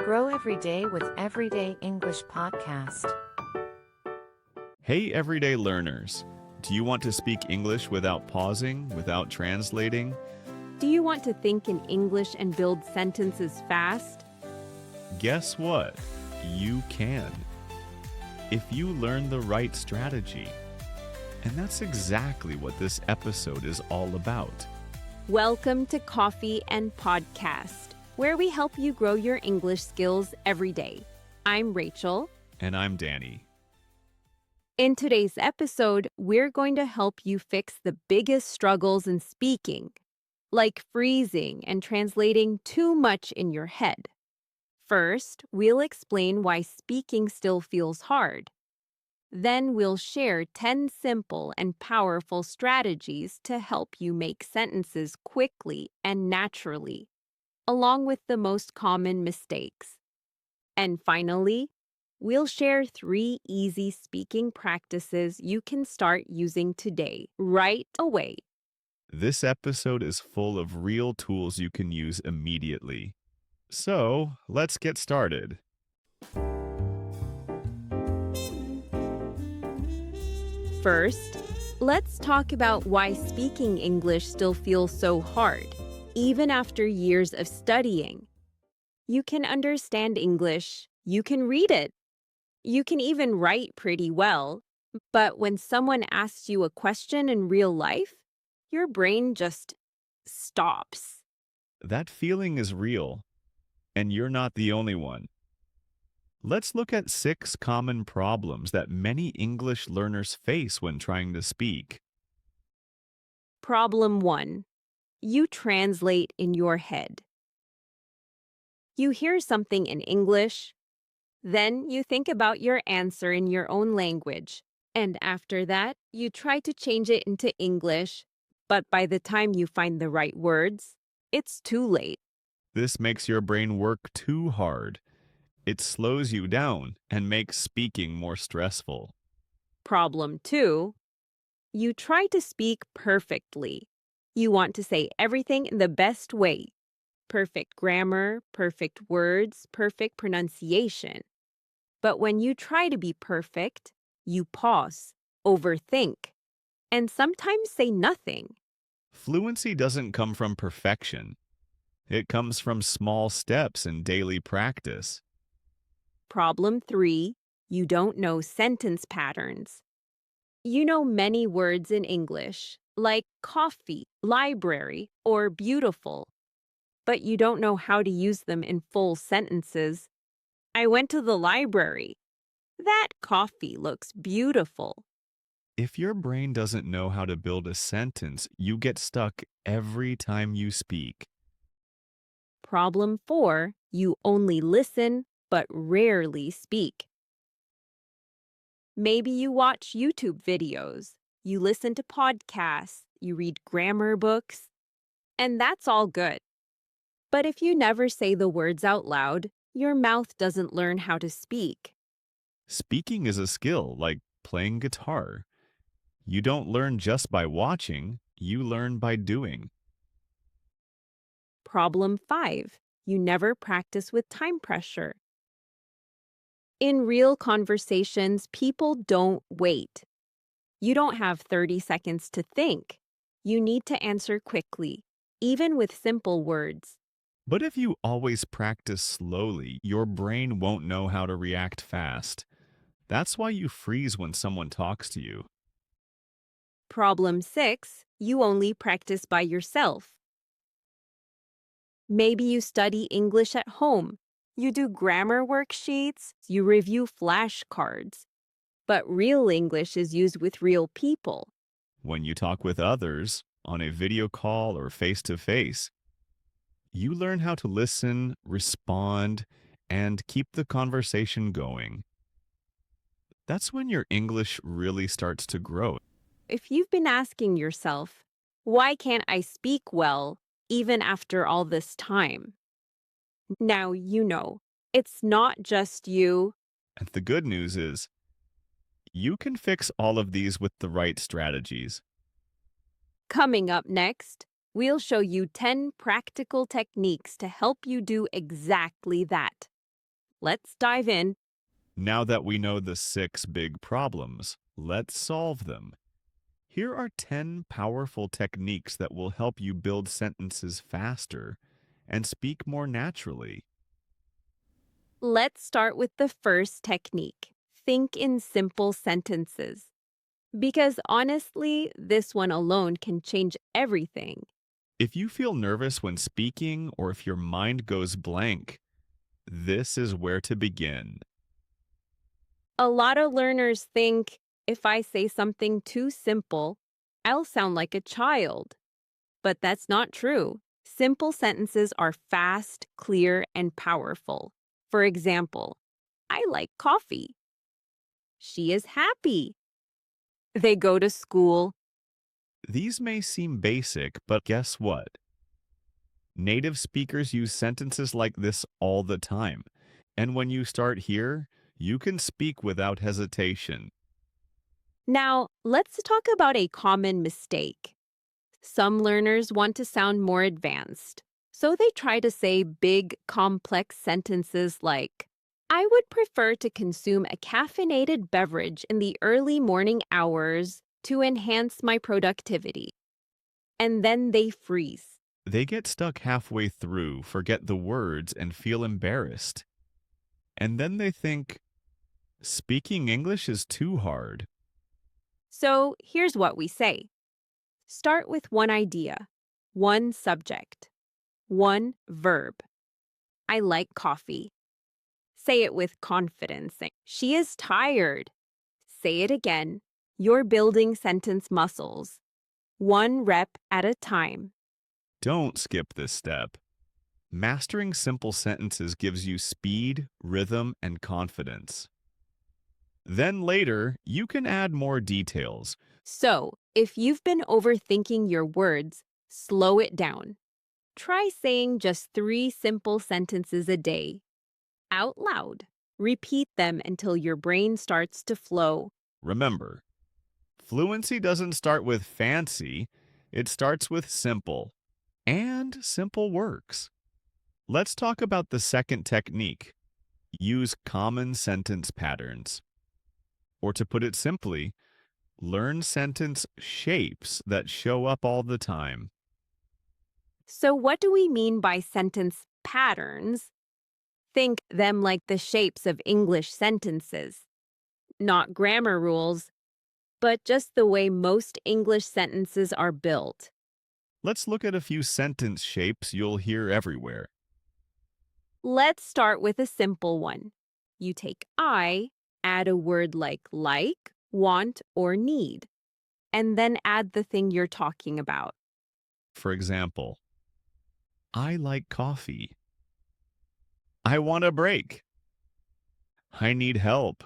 Grow every day with Everyday English Podcast. Hey, everyday learners. Do you want to speak English without pausing, without translating? Do you want to think in English and build sentences fast? Guess what? You can. If you learn the right strategy. And that's exactly what this episode is all about. Welcome to Coffee and Podcast, where we help you grow your English skills every day. I'm Rachel. And I'm Danny. In today's episode, we're going to help you fix the biggest struggles in speaking, like freezing and translating too much in your head. First, we'll explain why speaking still feels hard. Then we'll share 10 simple and powerful strategies to help you make sentences quickly and naturally, along with the most common mistakes. And finally, we'll share 3 easy speaking practices you can start using today, right away. This episode is full of real tools you can use immediately. So, let's get started. First, let's talk about why speaking English still feels so hard, even after years of studying. You can understand English, you can read it, you can even write pretty well, but when someone asks you a question in real life, your brain just stops. That feeling is real, and you're not the only one. Let's look at 6 common problems that many English learners face when trying to speak. Problem 1. You translate in your head. You hear something in English, then you think about your answer in your own language, and after that, you try to change it into English, but by the time you find the right words, it's too late. This makes your brain work too hard. It slows you down and makes speaking more stressful. Problem 2. You try to speak perfectly. You want to say everything in the best way. Perfect grammar, perfect words, perfect pronunciation. But when you try to be perfect, you pause, overthink, and sometimes say nothing. Fluency doesn't come from perfection. It comes from small steps in daily practice. Problem 3. You don't know sentence patterns. You know many words in English, like coffee, library, or beautiful, but you don't know how to use them in full sentences. I went to the library. That coffee looks beautiful. If your brain doesn't know how to build a sentence, you get stuck every time you speak. Problem 4. You only listen but rarely speak. Maybe you watch YouTube videos, you listen to podcasts, you read grammar books, and that's all good. But if you never say the words out loud, your mouth doesn't learn how to speak. Speaking is a skill like playing guitar. You don't learn just by watching, you learn by doing. Problem 5. You never practice with time pressure. In real conversations, people don't wait. You don't have 30 seconds to think. You need to answer quickly, even with simple words. But if you always practice slowly, your brain won't know how to react fast. That's why you freeze when someone talks to you. Problem 6. You only practice by yourself. Maybe you study English at home. You do grammar worksheets, you review flashcards. But real English is used with real people. When you talk with others, on a video call or face-to-face, you learn how to listen, respond, and keep the conversation going. That's when your English really starts to grow. If you've been asking yourself, why can't I speak well even after all this time? Now you know, it's not just you. And the good news is, you can fix all of these with the right strategies. Coming up next, we'll show you 10 practical techniques to help you do exactly that. Let's dive in. Now that we know the 6 big problems, let's solve them. Here are 10 powerful techniques that will help you build sentences faster and speak more naturally. Let's start with the first technique. Think in simple sentences. Because honestly, this one alone can change everything. If you feel nervous when speaking or if your mind goes blank, this is where to begin. A lot of learners think if I say something too simple, I'll sound like a child. But that's not true. Simple sentences are fast, clear, and powerful. For example, I like coffee. She is happy. They go to school. These may seem basic, but guess what? Native speakers use sentences like this all the time. And when you start here, you can speak without hesitation. Now, let's talk about a common mistake. Some learners want to sound more advanced, so they try to say big, complex sentences like, I would prefer to consume a caffeinated beverage in the early morning hours to enhance my productivity. And then they freeze. They get stuck halfway through, forget the words, and feel embarrassed. And then they think, speaking English is too hard. So here's what we say. Start with one idea, one subject, one verb. I like coffee. Say it with confidence. She is tired. Say it again. You're building sentence muscles. One rep at a time. Don't skip this step. Mastering simple sentences gives you speed, rhythm, and confidence. Then later, you can add more details. So, if you've been overthinking your words, slow it down. Try saying just 3 simple sentences a day. Out loud. Repeat them until your brain starts to flow. Remember, fluency doesn't start with fancy, it starts with simple. And simple works. Let's talk about the second technique. Use common sentence patterns. Or to put it simply, learn sentence shapes that show up all the time. So, what do we mean by sentence patterns? Think them like the shapes of English sentences. Not grammar rules, but just the way most English sentences are built. Let's look at a few sentence shapes you'll hear everywhere. Let's start with a simple one. You take I, add a word like, want, or need, and then add the thing you're talking about. For example, I like coffee. I want a break. I need help.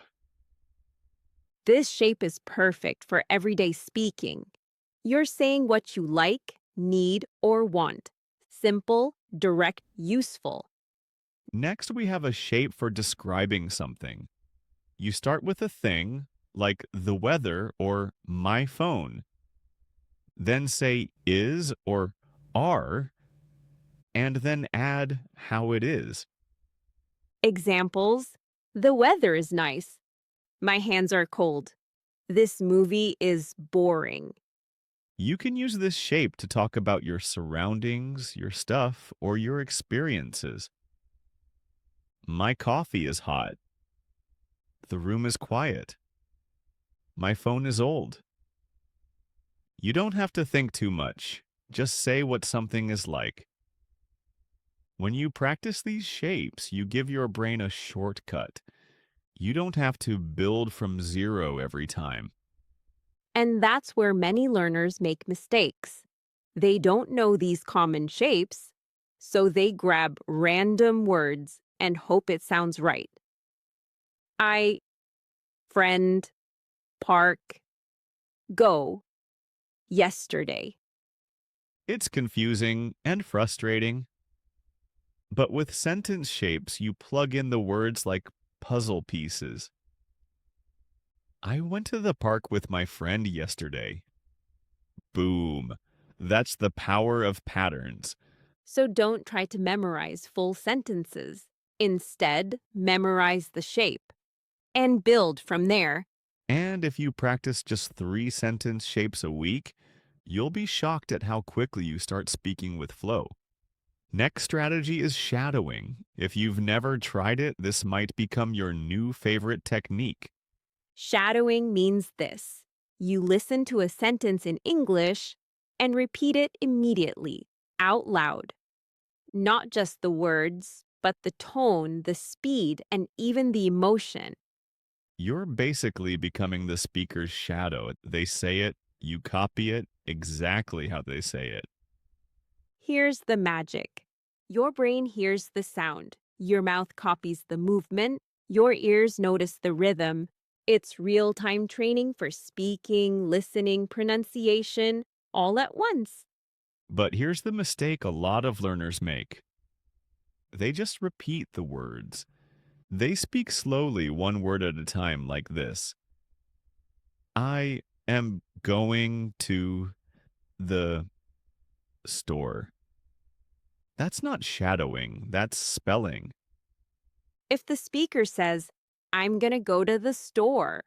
This shape is perfect for everyday speaking. You're saying what you like, need, or want. Simple, direct, useful. Next, we have a shape for describing something. You start with a thing, like the weather or my phone. Then say is or are, and then add how it is. Examples: the weather is nice. My hands are cold. This movie is boring. You can use this shape to talk about your surroundings, your stuff, or your experiences. My coffee is hot. The room is quiet. My phone is old. You don't have to think too much. Just say what something is like. When you practice these shapes, you give your brain a shortcut. You don't have to build from zero every time. And that's where many learners make mistakes. They don't know these common shapes, so they grab random words and hope it sounds right. I, friend, park, go, yesterday. It's confusing and frustrating. But with sentence shapes, you plug in the words like puzzle pieces. I went to the park with my friend yesterday. Boom. That's the power of patterns. So don't try to memorize full sentences. Instead, memorize the shape and build from there. And if you practice just 3 sentence shapes a week, you'll be shocked at how quickly you start speaking with flow. Next strategy is shadowing. If you've never tried it, this might become your new favorite technique. Shadowing means this: you listen to a sentence in English and repeat it immediately, out loud. Not just the words, but the tone, the speed, and even the emotion. You're basically becoming the speaker's shadow. They say it, you copy it exactly how they say it. Here's the magic: your brain hears the sound, your mouth copies the movement, your ears notice the rhythm. It's real time training for speaking, listening, pronunciation, all at once. But here's the mistake a lot of learners make. They just repeat the words. They speak slowly, one word at a time, like this: I am going to the store. That's not shadowing, that's spelling. If the speaker says, I'm gonna go to the store,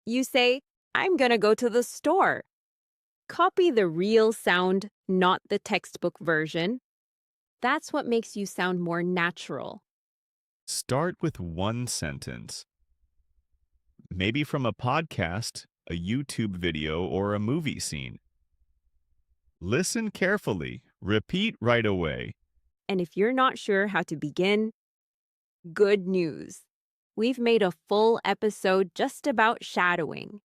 you say, I'm gonna go to the store. Copy the real sound, not the textbook version. That's what makes you sound more natural. Start with one sentence, maybe from a podcast, a YouTube video, or a movie scene. Listen carefully, repeat right away. And if you're not sure how to begin, good news. We've made a full episode just about shadowing: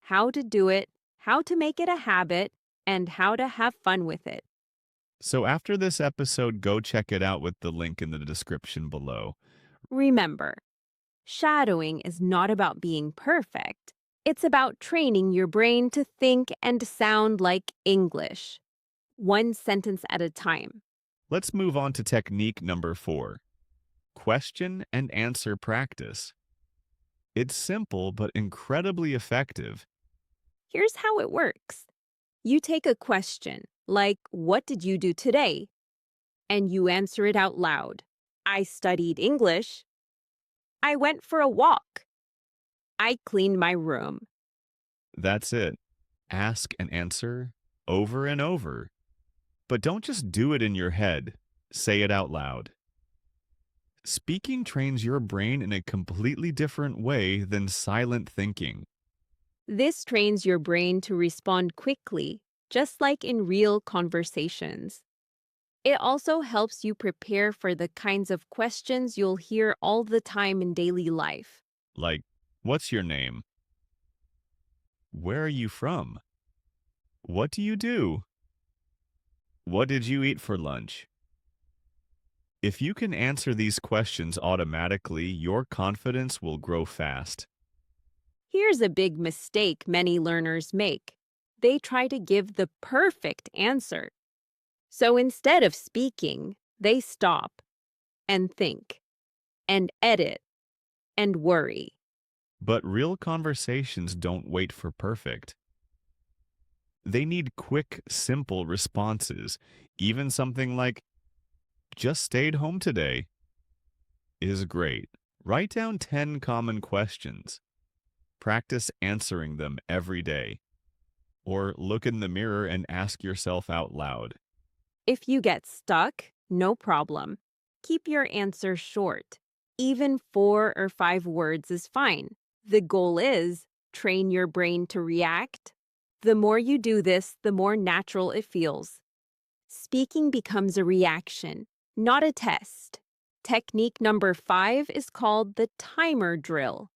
how to do it, how to make it a habit, and how to have fun with it. So after this episode, go check it out with the link in the description below. Remember, shadowing is not about being perfect. It's about training your brain to think and sound like English, one sentence at a time. Let's move on to technique number 4, question and answer practice. It's simple but incredibly effective. Here's how it works. You take a question, like, what did you do today? And you answer it out loud. I studied English. I went for a walk. I cleaned my room. That's it. Ask and answer over and over. But don't just do it in your head. Say it out loud. Speaking trains your brain in a completely different way than silent thinking. This trains your brain to respond quickly, just like in real conversations. It also helps you prepare for the kinds of questions you'll hear all the time in daily life. Like, what's your name? Where are you from? What do you do? What did you eat for lunch? If you can answer these questions automatically, your confidence will grow fast. Here's a big mistake many learners make. They try to give the perfect answer. So instead of speaking, they stop and think and edit and worry. But real conversations don't wait for perfect. They need quick, simple responses. Even something like, just stayed home today, is great. Write down 10 common questions. Practice answering them every day. Or look in the mirror and ask yourself out loud. If you get stuck, no problem. Keep your answer short. Even 4 or 5 words is fine. The goal is train your brain to react. The more you do this, the more natural it feels. Speaking becomes a reaction, not a test. Technique number 5 is called the timer drill.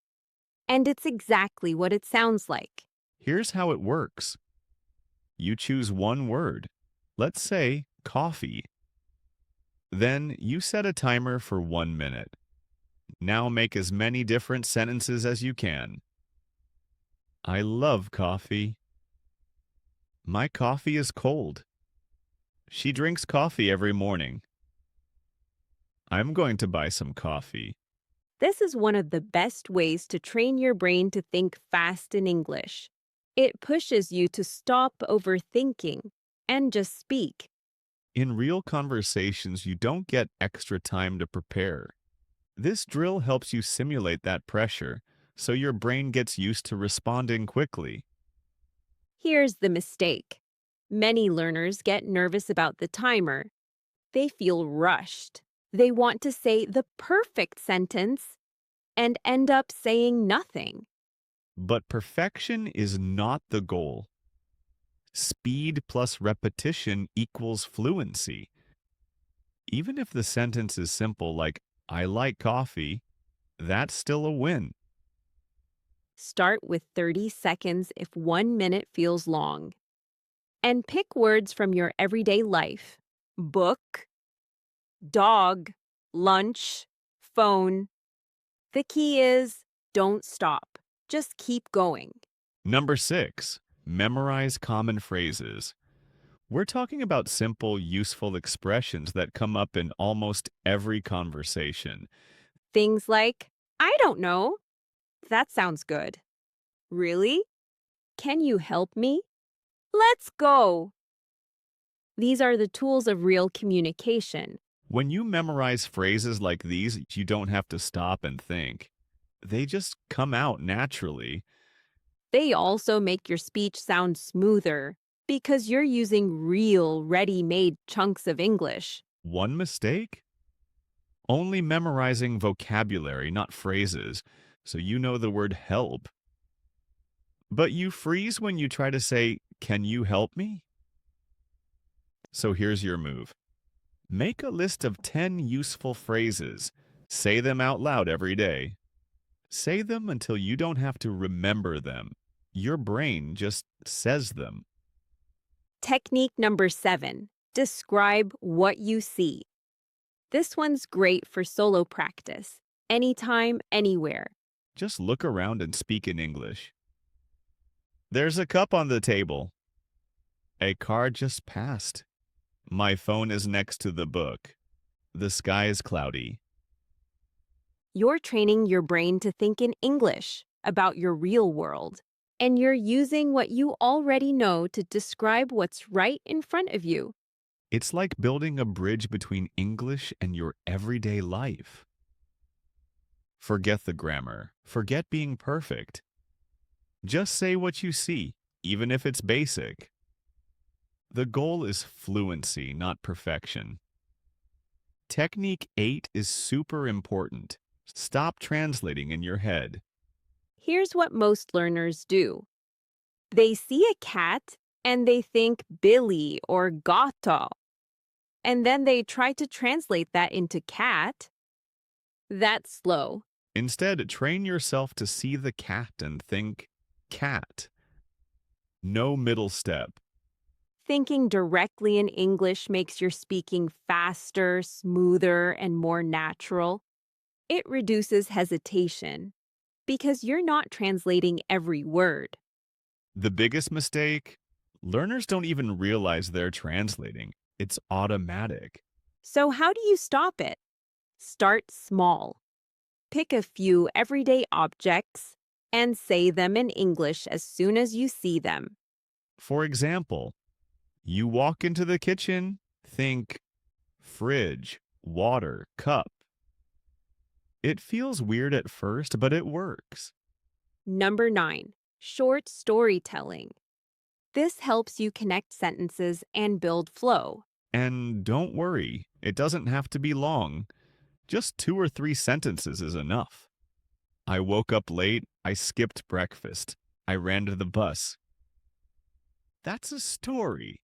And it's exactly what it sounds like. Here's how it works. You choose one word. Let's say coffee. Then you set a timer for 1 minute. Now make as many different sentences as you can. I love coffee. My coffee is cold. She drinks coffee every morning. I'm going to buy some coffee. This is one of the best ways to train your brain to think fast in English. It pushes you to stop overthinking and just speak. In real conversations, you don't get extra time to prepare. This drill helps you simulate that pressure, so your brain gets used to responding quickly. Here's the mistake. Many learners get nervous about the timer. They feel rushed. They want to say the perfect sentence and end up saying nothing. But perfection is not the goal. Speed plus repetition equals fluency. Even if the sentence is simple, like, I like coffee, that's still a win. Start with 30 seconds if 1 minute feels long. And pick words from your everyday life: book, dog, lunch, phone. The key is don't stop. Just keep going. Number 6, memorize common phrases. We're talking about simple, useful expressions that come up in almost every conversation. Things like, I don't know. That sounds good. Really? Can you help me? Let's go. These are the tools of real communication. When you memorize phrases like these, you don't have to stop and think. They just come out naturally. They also make your speech sound smoother because you're using real, ready-made chunks of English. One mistake? Only memorizing vocabulary, not phrases, so you know the word help. But you freeze when you try to say, can you help me? So here's your move. Make a list of 10 useful phrases. Say them out loud every day. Say them until you don't have to remember them. Your brain just says them. Technique number 7. Describe what you see. This one's great for solo practice. Anytime, anywhere. Just look around and speak in English. There's a cup on the table. A car just passed. My phone is next to the book. The sky is cloudy. You're training your brain to think in English about your real world, and you're using what you already know to describe what's right in front of you. It's like building a bridge between English and your everyday life. Forget the grammar. Forget being perfect. Just say what you see, even if it's basic. The goal is fluency, not perfection. Technique 8 is super important. Stop translating in your head. Here's what most learners do. They see a cat and they think Billy or gato. And then they try to translate that into cat. That's slow. Instead, train yourself to see the cat and think cat. No middle step. Thinking directly in English makes your speaking faster, smoother, and more natural. It reduces hesitation because you're not translating every word. The biggest mistake? Learners don't even realize they're translating. It's automatic. So how do you stop it? Start small. Pick a few everyday objects and say them in English as soon as you see them. For example, you walk into the kitchen, think fridge, water, cup. It feels weird at first, but it works. Number 9, short storytelling. This helps you connect sentences and build flow. And don't worry, it doesn't have to be long. Just 2 or 3 sentences is enough. I woke up late, I skipped breakfast, I ran to the bus. That's a story.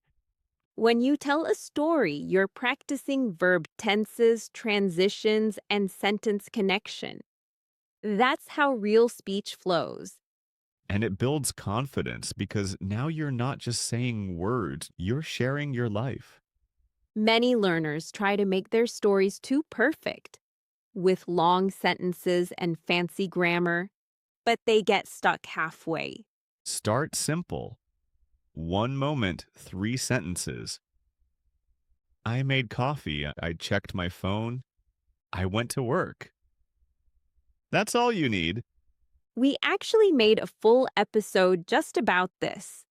When you tell a story, you're practicing verb tenses, transitions, and sentence connection. That's how real speech flows. And it builds confidence because now you're not just saying words, you're sharing your life. Many learners try to make their stories too perfect, with long sentences and fancy grammar, but they get stuck halfway. Start simple. 1 moment, 3 sentences. I made coffee, I checked my phone, I went to work. That's all you need. We actually made a full episode just about this: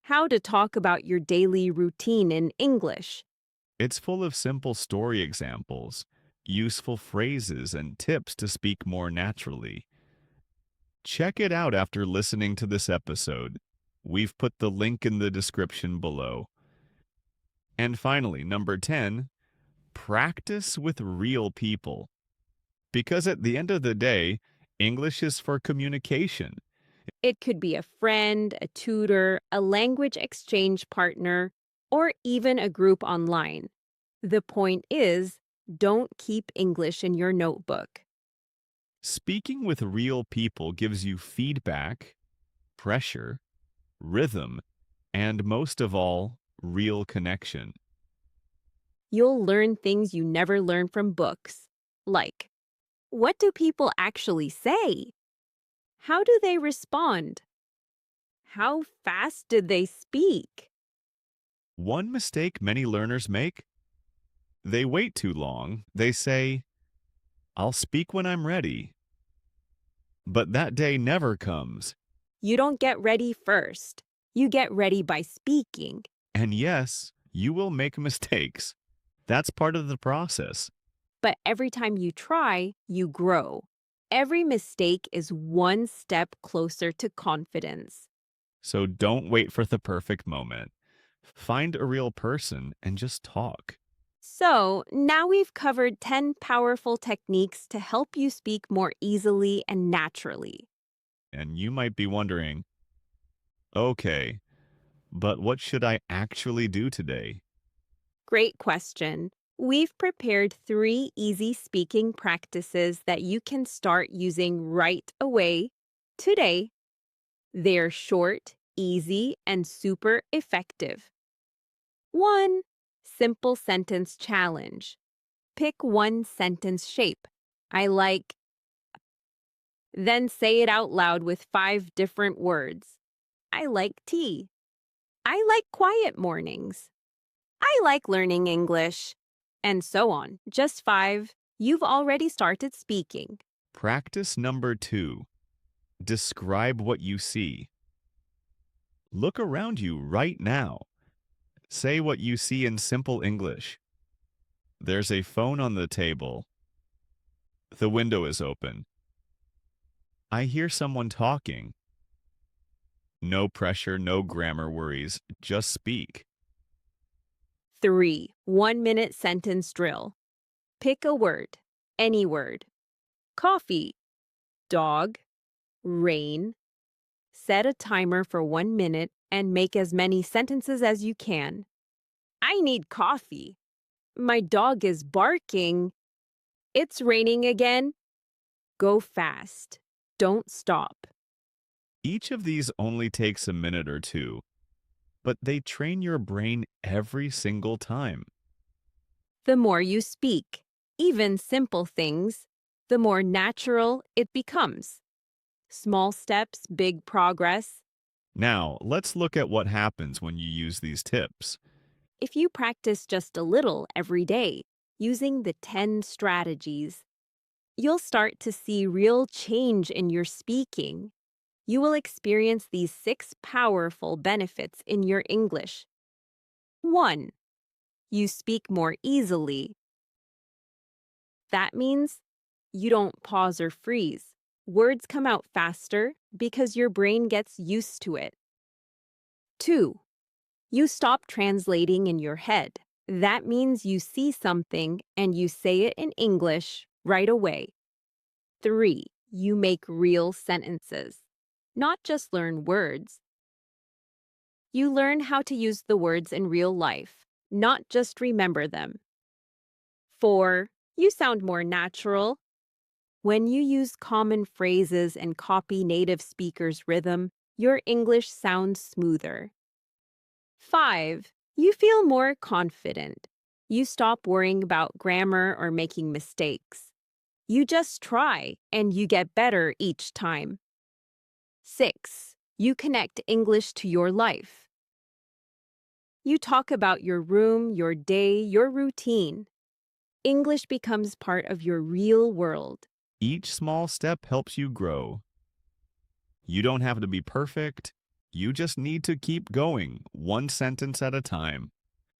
how to talk about your daily routine in English. It's full of simple story examples. useful phrases and tips to speak more naturally. Check it out after listening to this episode. We've put the link in the description below. And finally, number 10, practice with real people. Because at the end of the day, English is for communication. It could be a friend, a tutor, a language exchange partner, or even a group online. The point is, don't keep English in your notebook. Speaking with real people gives you feedback, pressure, rhythm, and most of all, real connection. You'll learn things you never learn from books, like, what do people actually say? How do they respond? How fast did they speak? One mistake many learners make: they wait too long. They say, I'll speak when I'm ready. But that day never comes. You don't get ready first. You get ready by speaking. And yes, you will make mistakes. That's part of the process. But every time you try, you grow. Every mistake is one step closer to confidence. So don't wait for the perfect moment. Find a real person and just talk. So, now we've covered 10 powerful techniques to help you speak more easily and naturally. And you might be wondering, okay, but what should I actually do today? Great question. We've prepared 3 easy speaking practices that you can start using right away today. They're short, easy, and super effective. 1. Simple sentence challenge. Pick one sentence shape. I like. Then say it out loud with 5 different words. I like tea. I like quiet mornings. I like learning English. And so on. Just 5. You've already started speaking. Practice number 2. Describe what you see. Look around you right now. Say what you see in simple English. There's a phone on the table. The window is open. I hear someone talking. No pressure, no grammar worries. Just speak. 3. 1-minute sentence drill. Pick a word. Any word. Coffee. Dog. Rain. Set a timer for 1 minute and make as many sentences as you can. I need coffee. My dog is barking. It's raining again. Go fast. Don't stop. Each of these only takes a minute or two, but they train your brain every single time. The more you speak, even simple things, the more natural it becomes. Small steps, big progress. Now, let's look at what happens when you use these tips. If you practice just a little every day, using the 10 strategies, you'll start to see real change in your speaking. You will experience these 6 powerful benefits in your English. 1. You speak more easily. That means you don't pause or freeze. Words come out faster because your brain gets used to it. 2. You stop translating in your head. That means you see something and you say it in English right away. 3. You make real sentences, not just learn words. You learn how to use the words in real life, not just remember them. 4. You sound more natural. When you use common phrases and copy native speakers' rhythm, your English sounds smoother. 5. You feel more confident. You stop worrying about grammar or making mistakes. You just try, and you get better each time. 6. You connect English to your life. You talk about your room, your day, your routine. English becomes part of your real world. Each small step helps you grow. You don't have to be perfect. You just need to keep going, one sentence at a time.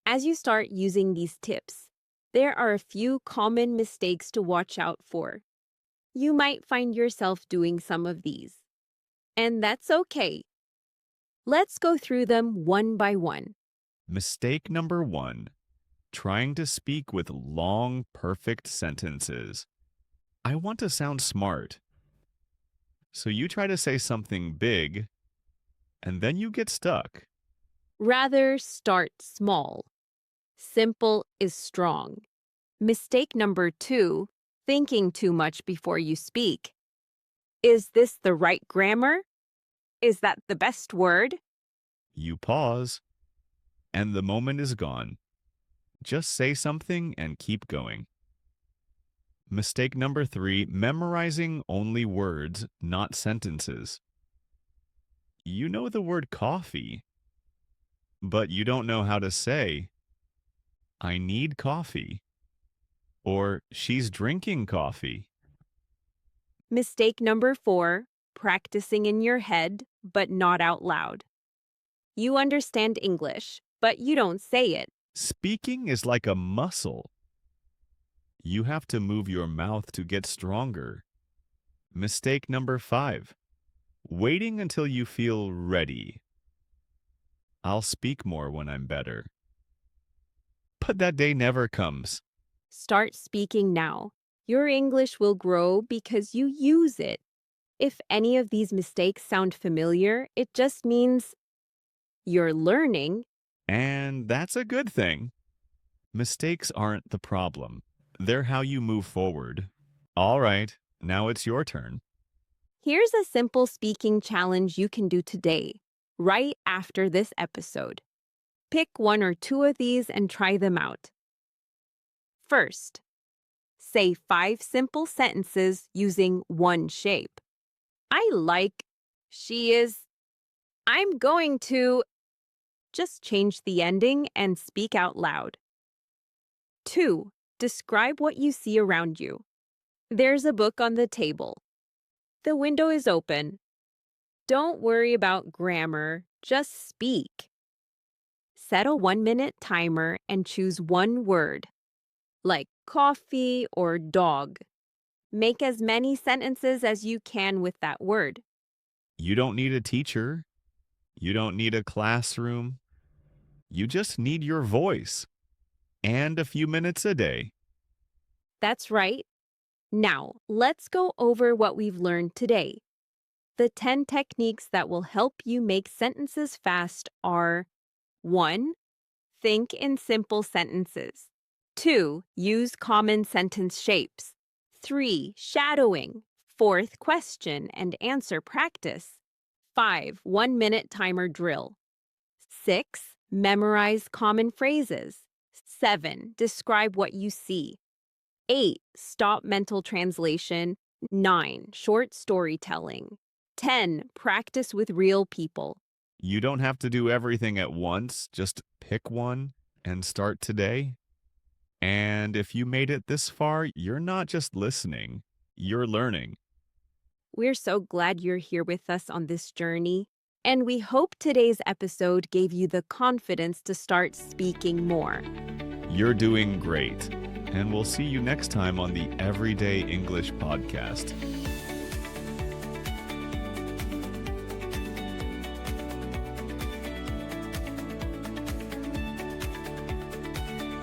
As you start using these tips, There are a few common mistakes to watch out for. You might find yourself doing some of these. And that's okay. Let's go through them one by one. Mistake number 1. Trying to speak with long, perfect sentences. I want to sound smart. So you try to say something big, and then you get stuck. Rather, start small. Simple is strong. Mistake number 2, thinking too much before you speak. Is this the right grammar? Is that the best word? You pause, and the moment is gone. Just say something and keep going. Mistake number 3, memorizing only words, not sentences. You know the word coffee, but you don't know how to say, I need coffee, or she's drinking coffee. Mistake number 4, practicing in your head, but not out loud. You understand English, but you don't say it. Speaking is like a muscle. You have to move your mouth to get stronger. Mistake number 5, waiting until you feel ready. I'll speak more when I'm better. But that day never comes. Start speaking now. Your English will grow because you use it. If any of these mistakes sound familiar, it just means you're learning. And that's a good thing. Mistakes aren't the problem. They're how you move forward. All right, now it's your turn. Here's a simple speaking challenge you can do today, right after this episode. Pick 1 or 2 of these and try them out. First, say 5 simple sentences using one shape. I like, she is, I'm going to. Just change the ending and speak out loud. 2. Describe what you see around you. There's a book on the table. The window is open. Don't worry about grammar, just speak. Set a 1-minute timer and choose one word, like coffee or dog. Make as many sentences as you can with that word. You don't need a teacher. You don't need a classroom. You just need your voice and a few minutes a day. That's right. Now, let's go over what we've learned today. The 10 techniques that will help you make sentences fast are 1. Think in simple sentences. 2. Use common sentence shapes. 3. Shadowing. 4th, question and answer practice. 5. 1-minute timer drill. 6. Memorize common phrases. 7. Describe what you see. 8. Stop mental translation. 9. Short storytelling. 10. Practice with real people. You don't have to do everything at once. Just pick one and start today. And if you made it this far, you're not just listening, you're learning. We're so glad you're here with us on this journey, and we hope today's episode gave you the confidence to start speaking more. You're doing great. And we'll see you next time on the Everyday English Podcast.